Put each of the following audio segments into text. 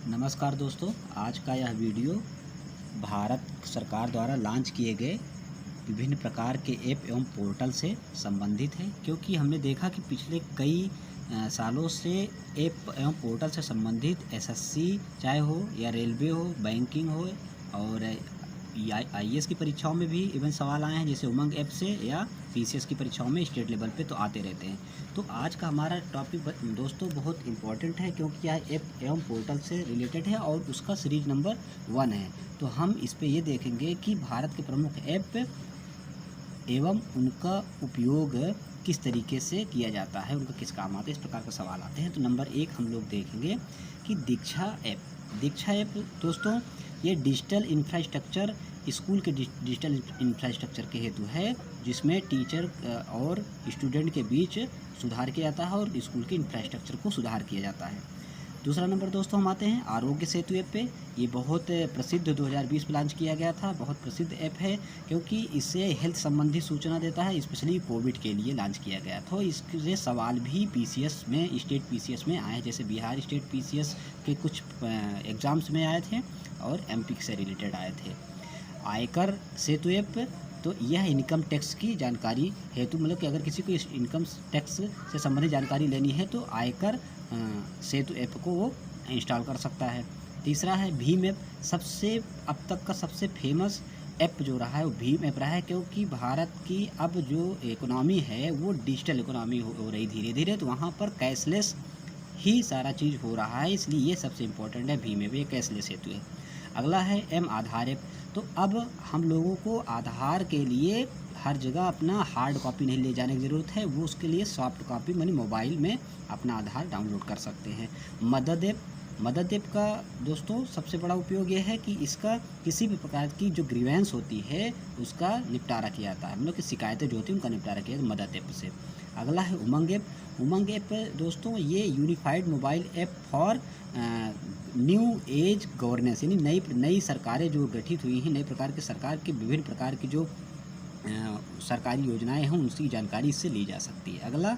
नमस्कार दोस्तों, आज का यह वीडियो भारत सरकार द्वारा लॉन्च किए गए विभिन्न प्रकार के ऐप एवं पोर्टल से संबंधित है, क्योंकि हमने देखा कि पिछले कई सालों से ऐप एवं पोर्टल से संबंधित एसएससी चाहे हो या रेलवे हो, बैंकिंग हो और आईएएस की परीक्षाओं में भी इवन सवाल आए हैं, जैसे उमंग ऐप से या पीसीएस की परीक्षाओं में स्टेट लेवल पे तो आते रहते हैं। तो आज का हमारा टॉपिक दोस्तों बहुत इम्पोर्टेंट है, क्योंकि यह ऐप एवं पोर्टल से रिलेटेड है और उसका सीरीज नंबर 1 है। तो हम इस पे ये देखेंगे कि भारत के प्रमुख ऐप एवं उनका उपयोग किस तरीके से किया जाता है, उनका किस काम आता है, इस प्रकार के सवाल आते हैं। तो नंबर 1 हम लोग देखेंगे कि दीक्षा ऐप। दीक्षा ऐप दोस्तों ये डिजिटल इंफ्रास्ट्रक्चर स्कूल के डिजिटल इंफ्रास्ट्रक्चर के हेतु है, जिसमें टीचर और स्टूडेंट के बीच सुधार किया जाता है और स्कूल के इंफ्रास्ट्रक्चर को सुधार किया जाता है। दूसरा नंबर दोस्तों हम आते हैं आरोग्य सेतु ऐप पे। ये बहुत प्रसिद्ध 2020 में लॉन्च किया गया था, बहुत प्रसिद्ध ऐप है, क्योंकि इससे हेल्थ संबंधी सूचना देता है, स्पेशली कोविड के लिए लॉन्च किया गया था। तो इससे सवाल भी पीसीएस में, स्टेट पीसीएस में आए, जैसे बिहार स्टेट पीसीएस के कुछ एग्ज़ाम्स में आए थे और एमपी से रिलेटेड आए थे। आयकर सेतु ऐप, तो यह इनकम टैक्स की जानकारी हेतु, मतलब कि अगर किसी को इनकम टैक्स से संबंधित जानकारी लेनी है तो आयकर सेतु ऐप को वो इंस्टॉल कर सकता है। तीसरा है भीम ऐप। सबसे अब तक का सबसे फेमस ऐप जो रहा है वो भीम ऐप रहा है, क्योंकि भारत की अब जो इकोनॉमी है वो डिजिटल इकोनॉमी हो रही धीरे धीरे, तो वहाँ पर कैशलेस ही सारा चीज़ हो रहा है, इसलिए ये सबसे इम्पोर्टेंट है भीम ऐप, ये कैशलेस हेतु है। अगला है एम आधार ऐप। तो अब हम लोगों को आधार के लिए हर जगह अपना हार्ड कॉपी नहीं ले जाने की ज़रूरत है, वो उसके लिए सॉफ्ट कॉपी मानी मोबाइल में अपना आधार डाउनलोड कर सकते हैं। मदद ऐप। मदद ऐप का दोस्तों सबसे बड़ा उपयोग ये है कि इसका किसी भी प्रकार की जो ग्रीवेंस होती है उसका निपटारा किया जाता है, मतलब कि शिकायतें जो होती हैं उनका निपटारा किया जाता है मदद ऐप से। अगला है उमंग ऐप। उमंग ऐप दोस्तों ये unified mobile app for new age governance, यानी नई सरकारें जो गठित हुई हैं, नई प्रकार के सरकार के विभिन्न प्रकार की जो सरकारी योजनाएं हैं उनकी जानकारी इससे ली जा सकती है। अगला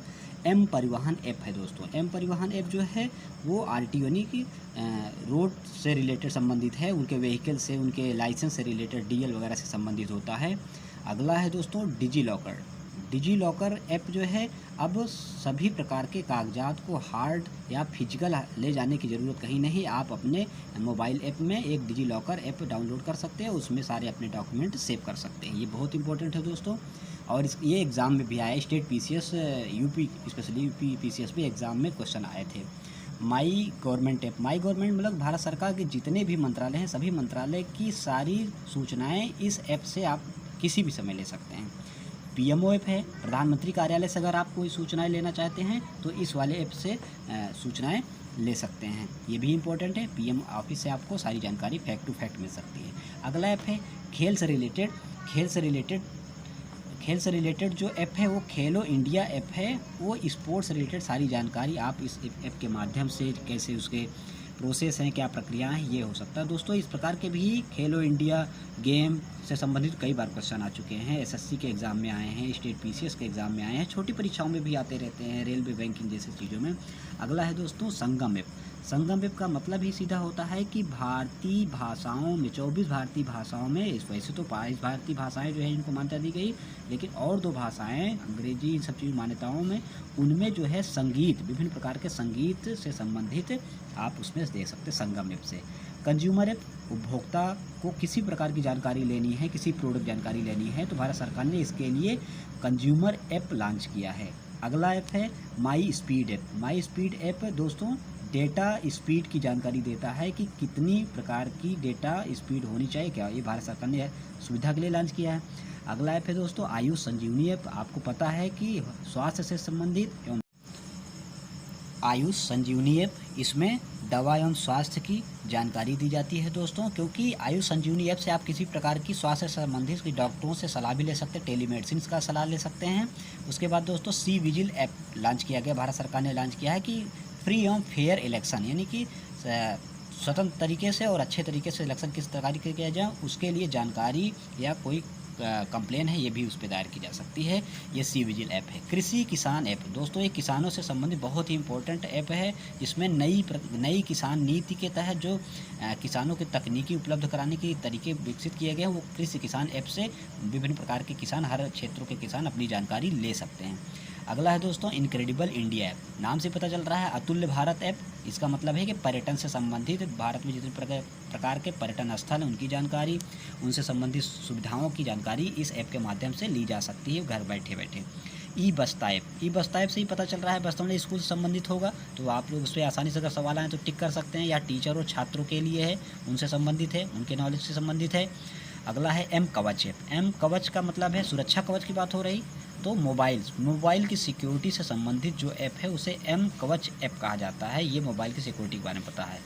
एम परिवहन ऐप है दोस्तों। एम परिवहन ऐप जो है वो आरटीओ यानी कि रोड से रिलेटेड संबंधित है, उनके व्हीकल से, उनके लाइसेंस से रिलेटेड, डीएल वगैरह से संबंधित होता है। अगला है दोस्तों digi locker. Digi locker app जो है अब सभी प्रकार के कागजात को हार्ड या फिजिकल ले जाने की ज़रूरत कहीं नहीं, आप अपने मोबाइल ऐप में एक डिजी लॉकर ऐप डाउनलोड कर सकते हैं, उसमें सारे अपने डॉक्यूमेंट सेव कर सकते हैं। ये बहुत इंपॉर्टेंट है दोस्तों, और ये एग्ज़ाम में भी आया, state PCS, UP specially UP PCS में एग्ज़ाम में क्वेश्चन आए थे। My government app. My government मतलब भारत सरकार के जितने भी मंत्रालय हैं, सभी मंत्रालय की सारी सूचनाएँ इस ऐप से आप किसी भी समय ले सकते हैं। पीएमओ ऐप है। प्रधानमंत्री कार्यालय से अगर आप कोई सूचनाएं लेना चाहते हैं तो इस वाले ऐप से सूचनाएं ले सकते हैं, ये भी इम्पोर्टेंट है। पीएम ऑफिस से आपको सारी जानकारी फैक्ट टू फैक्ट मिल सकती है। अगला ऐप है खेल से रिलेटेड। खेल से रिलेटेड जो ऐप है वो खेलो इंडिया ऐप है, वो स्पोर्ट्स से रिलेटेड सारी जानकारी आप इस ऐप के माध्यम से, कैसे उसके प्रोसेस हैं, क्या प्रक्रिया है, ये हो सकता है दोस्तों। इस प्रकार के भी खेलो इंडिया गेम से संबंधित कई बार क्वेश्चन आ चुके हैं, एसएससी के एग्ज़ाम में आए हैं, स्टेट पीसीएस के एग्ज़ाम में आए हैं, छोटी परीक्षाओं में भी आते रहते हैं, रेलवे बैंकिंग जैसी चीज़ों में। अगला है दोस्तों संगम ऐप। संगम ऐप का मतलब ही सीधा होता है कि भारतीय भाषाओं में, 24 भारतीय भाषाओं में, वैसे तो 22 भारतीय भाषाएँ जो है इनको मान्यता दी गई, लेकिन और 2 भाषाएँ अंग्रेजी, इन सब चीज़ मान्यताओं में, उनमें जो है संगीत, विभिन्न प्रकार के संगीत से संबंधित आप उसमें दे सकते हैं संगम ऐप से। कंज्यूमर ऐप, उपभोक्ता को किसी प्रकार की जानकारी लेनी है, किसी प्रोडक्ट जानकारी लेनी है तो भारत सरकार ने इसके लिए कंज्यूमर ऐप लॉन्च किया है। अगला ऐप है my speed app. My speed app दोस्तों डेटा स्पीड की जानकारी देता है कि कितनी प्रकार की डेटा स्पीड होनी चाहिए, क्या ये भारत सरकार ने सुविधा के लिए लॉन्च किया है। अगला ऐप है दोस्तों आयुष संजीवनी ऐप। आपको पता है कि स्वास्थ्य से संबंधित एवं आयुष संजीवनी ऐप, इसमें दवा एवं स्वास्थ्य की जानकारी दी जाती है दोस्तों, क्योंकि आयुष संजीवनी ऐप से आप किसी प्रकार की स्वास्थ्य से संबंधित डॉक्टरों से सलाह भी ले सकते हैं, टेलीमेडिसिन का सलाह ले सकते हैं। उसके बाद दोस्तों सी विजिल ऐप लॉन्च किया गया, भारत सरकार ने लॉन्च किया है कि फ्री एवं फेयर इलेक्शन, यानी कि स्वतंत्र तरीके से और अच्छे तरीके से इलेक्शन किस प्रकार किया जाए उसके लिए जानकारी या कोई कंप्लेन है ये भी उस पर दायर की जा सकती है। ये सी विजिल ऐप है। कृषि किसान ऐप दोस्तों ये किसानों से संबंधित बहुत ही इंपॉर्टेंट ऐप है, जिसमें नई किसान नीति के तहत जो किसानों की तकनीकी उपलब्ध कराने के तरीके विकसित किए गए हैं, वो कृषि किसान ऐप से विभिन्न प्रकार के किसान, हर क्षेत्रों के किसान अपनी जानकारी ले सकते हैं। अगला है दोस्तों इनक्रेडिबल इंडिया ऐप। नाम से पता चल रहा है अतुल्य भारत ऐप। इसका मतलब है कि पर्यटन से संबंधित भारत में जितने प्रकार के पर्यटन स्थल हैं उनकी जानकारी, उनसे संबंधित सुविधाओं की जानकारी इस ऐप के माध्यम से ली जा सकती है घर बैठे बैठे। ई बस्ता ऐप से ही पता चल रहा है बस्ता में स्कूल से संबंधित होगा, तो आप लोग उस पर आसानी से अगर सवाल आए तो टिक कर सकते हैं। या टीचर और छात्रों के लिए है, उनसे संबंधित है, उनके नॉलेज से संबंधित है। अगला है एम कवच ऐप। एम कवच का मतलब है सुरक्षा कवच की बात हो रही, तो मोबाइल की सिक्योरिटी से संबंधित जो ऐप है उसे एम कवच ऐप कहा जाता है। ये मोबाइल की सिक्योरिटी के बारे में पता है।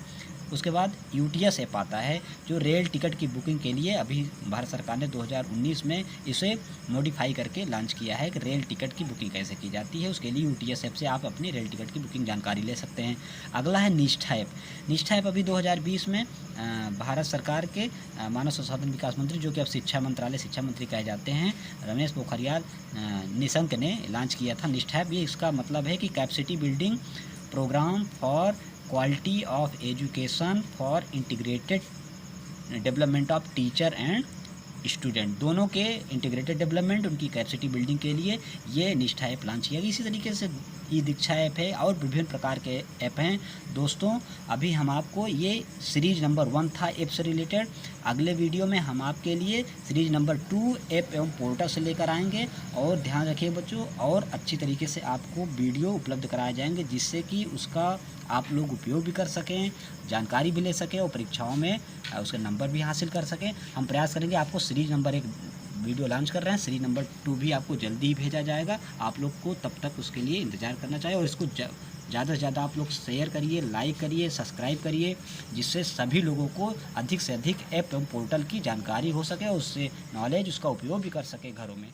उसके बाद यूटीएस ऐप आता है, जो रेल टिकट की बुकिंग के लिए अभी भारत सरकार ने 2019 में इसे मॉडिफाई करके लॉन्च किया है कि रेल टिकट की बुकिंग कैसे की जाती है। उसके लिए यूटीएस ऐप से आप अपनी रेल टिकट की बुकिंग जानकारी ले सकते हैं। अगला है निष्ठा ऐप। निष्ठा ऐप अभी 2020 में भारत सरकार के मानव संसाधन विकास मंत्री, जो कि अब शिक्षा मंत्री कहे जाते हैं, रमेश पोखरियाल निशंक ने लॉन्च किया था निष्ठा ऐप। ये इसका मतलब है कि capacity building programme for quality of education for integrated development of teacher and student, दोनों के इंटीग्रेटेड डेवलपमेंट, उनकी कैपेसिटी बिल्डिंग के लिए ये निष्ठा ऐप लॉन्च किया गया। इसी तरीके से ई दीक्षा ऐप है और विभिन्न प्रकार के ऐप हैं। दोस्तों अभी हम आपको ये सीरीज नंबर 1 था ऐप से रिलेटेड। अगले वीडियो में हम आपके लिए सीरीज नंबर 2 ऐप एवं पोर्टल से लेकर आएंगे। और ध्यान रखिए बच्चों, और अच्छी तरीके से आपको वीडियो उपलब्ध कराए जाएंगे, जिससे कि उसका आप लोग उपयोग भी कर सकें, जानकारी भी ले सकें और परीक्षाओं में उसके नंबर भी हासिल कर सकें। हम प्रयास करेंगे आपको सीरीज नंबर 1 वीडियो लॉन्च कर रहे हैं, सीरीज नंबर 2 भी आपको जल्दी ही भेजा जाएगा। आप लोग को तब तक उसके लिए इंतज़ार करना चाहिए और इसको ज़्यादा से ज़्यादा आप लोग शेयर करिए, लाइक करिए, सब्सक्राइब करिए, जिससे सभी लोगों को अधिक से अधिक ऐप एवं पोर्टल की जानकारी हो सके और उससे नॉलेज, उसका उपयोग भी कर सके घरों में।